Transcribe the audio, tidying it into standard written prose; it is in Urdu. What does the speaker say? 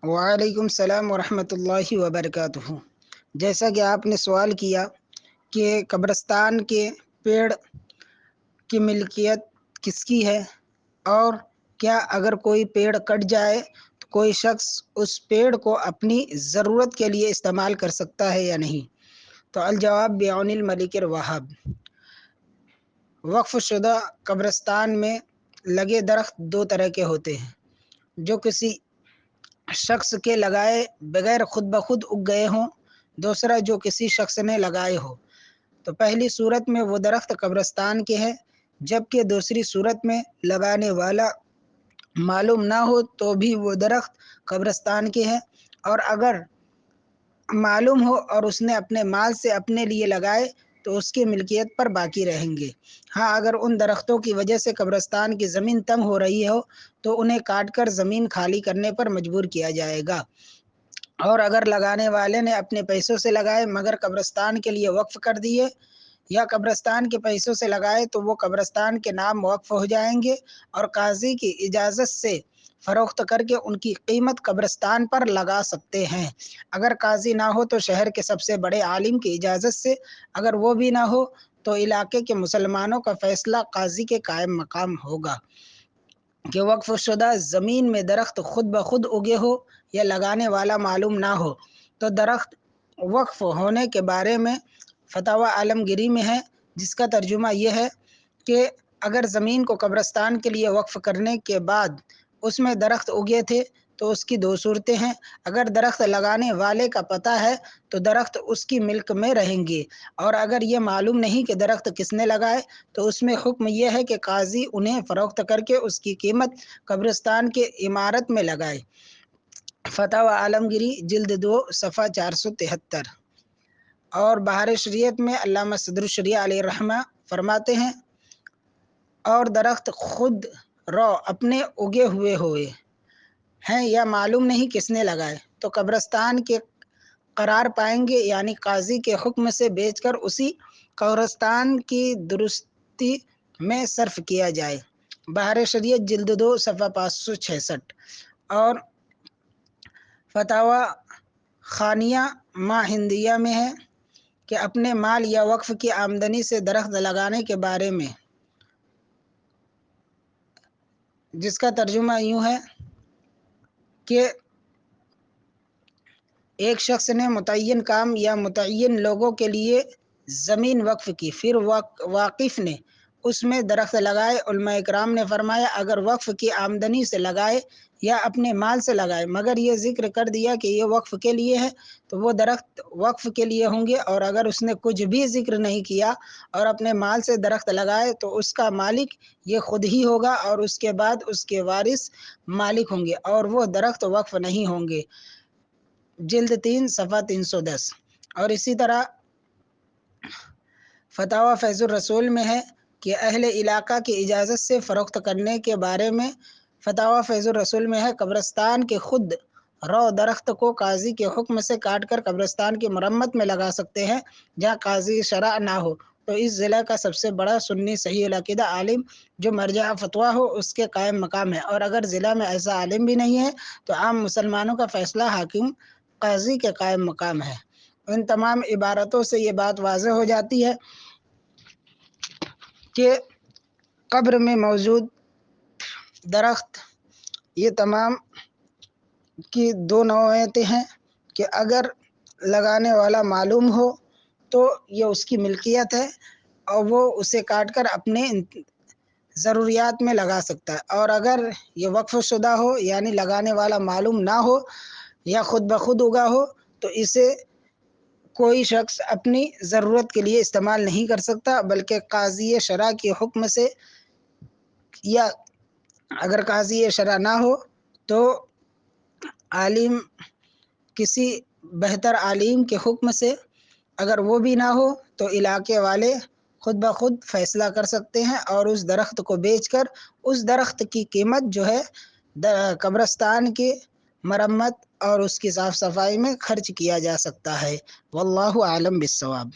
وعلیکم السلام ورحمۃ اللہ وبرکاتہ۔ جیسا کہ آپ نے سوال کیا کہ قبرستان کے پیڑ کی ملکیت کس کی ہے، اور کیا اگر کوئی پیڑ کٹ جائے تو کوئی شخص اس پیڑ کو اپنی ضرورت کے لیے استعمال کر سکتا ہے یا نہیں؟ تو الجواب بعون الملک الوہاب۔ وقف شدہ قبرستان میں لگے درخت دو طرح کے ہوتے ہیں، جو کسی شخص کے لگائے بغیر خود بخود اگ گئے ہوں، دوسرا جو کسی شخص نے لگائے ہو۔ تو پہلی صورت میں وہ درخت قبرستان کے ہیں، جبکہ دوسری صورت میں لگانے والا معلوم نہ ہو تو بھی وہ درخت قبرستان کے ہیں، اور اگر معلوم ہو اور اس نے اپنے مال سے اپنے لیے لگائے تو اس کی ملکیت پر باقی رہیں گے۔ ہاں، اگر ان درختوں کی وجہ سے قبرستان کی زمین تنگ ہو رہی ہو تو انہیں کاٹ کر زمین خالی کرنے پر مجبور کیا جائے گا، اور اگر لگانے والے نے اپنے پیسوں سے لگائے مگر قبرستان کے لیے وقف کر دیے، یا قبرستان کے پیسوں سے لگائے تو وہ قبرستان کے نام وقف ہو جائیں گے، اور قاضی کی اجازت سے فروخت کر کے ان کی قیمت قبرستان پر لگا سکتے ہیں۔ اگر قاضی نہ ہو تو شہر کے سب سے بڑے عالم کی اجازت سے، اگر وہ بھی نہ ہو تو علاقے کے مسلمانوں کا فیصلہ قاضی کے قائم مقام ہوگا کہ وقف شدہ زمین میں درخت خود بخود اگے ہو یا لگانے والا معلوم نہ ہو۔ تو درخت وقف ہونے کے بارے میں فتاوی عالمگیری میں ہے، جس کا ترجمہ یہ ہے کہ اگر زمین کو قبرستان کے لیے وقف کرنے کے بعد اس میں درخت اگے تھے تو اس کی دو صورتیں ہیں۔ اگر درخت لگانے والے کا پتہ ہے تو درخت اس کی ملک میں رہیں گے، اور اگر یہ معلوم نہیں کہ درخت کس نے لگائے تو اس میں حکم یہ ہے کہ قاضی انہیں فروخت کر کے اس کی قیمت قبرستان کے عمارت میں لگائے۔ فتاوی عالمگیری جلد 2 صفحہ 473۔ اور بہار شریعت میں علامہ صدر الشریعہ علیہ الرحمہ فرماتے ہیں، اور درخت خود رو اپنے اگے ہوئے ہیں یا معلوم نہیں کس نے لگائے تو قبرستان کے قرار پائیں گے، یعنی قاضی کے حکم سے بیچ کر اسی قبرستان کی درستی میں صرف کیا جائے۔ بہار شریعت جلد 2 صفحہ 566۔ اور فتاوی خانیہ ما ہندیہ میں ہے کہ اپنے مال یا وقف کی آمدنی سے درخت لگانے کے بارے میں، جس کا ترجمہ یوں ہے کہ ایک شخص نے متعین کام یا متعین لوگوں کے لیے زمین وقف کی، پھر واقف نے اس میں درخت لگائے۔ علماء کرام نے فرمایا اگر وقف کی آمدنی سے لگائے یا اپنے مال سے لگائے مگر یہ ذکر کر دیا کہ یہ وقف کے لیے ہے تو وہ درخت وقف کے لیے ہوں گے، اور اگر اس نے کچھ بھی ذکر نہیں کیا اور اپنے مال سے درخت لگائے تو اس کا مالک یہ خود ہی ہوگا، اور اس کے بعد اس کے وارث مالک ہوں گے، اور وہ درخت وقف نہیں ہوں گے۔ جلد 3 صفحہ 310۔ اور اسی طرح فتاوی فیض الرسول میں ہے کہ اہل علاقہ کی اجازت سے فروخت کرنے کے بارے میں فتاوی فیض الرسول میں ہے، قبرستان کے خود رو درخت کو قاضی کے حکم سے کاٹ کر قبرستان کی مرمت میں لگا سکتے ہیں جہاں قاضی شرع نہ ہو، تو اس ضلع کا سب سے بڑا سنی صحیح العقیدہ عالم جو مرجع فتویٰ ہو اس کے قائم مقام ہے، اور اگر ضلع میں ایسا عالم بھی نہیں ہے تو عام مسلمانوں کا فیصلہ حاکم قاضی کے قائم مقام ہے۔ ان تمام عبارتوں سے یہ بات واضح ہو جاتی ہے کہ قبر میں موجود درخت یہ تمام کی دو نوعیتیں ہیں کہ اگر لگانے والا معلوم ہو تو یہ اس کی ملکیت ہے اور وہ اسے کاٹ کر اپنے ضروریات میں لگا سکتا ہے، اور اگر یہ وقف شدہ ہو یعنی لگانے والا معلوم نہ ہو یا خود بخود اگا ہو تو اسے کوئی شخص اپنی ضرورت کے لیے استعمال نہیں کر سکتا، بلکہ قاضی شرع کے حکم سے، یا اگر قاضی شرع نہ ہو تو عالم کسی بہتر عالم کے حکم سے، اگر وہ بھی نہ ہو تو علاقے والے خود بخود فیصلہ کر سکتے ہیں، اور اس درخت کو بیچ کر اس درخت کی قیمت جو ہے قبرستان کی مرمت اور اس کی صاف صفائی میں خرچ کیا جا سکتا ہے۔ واللہ اعلم بالصواب۔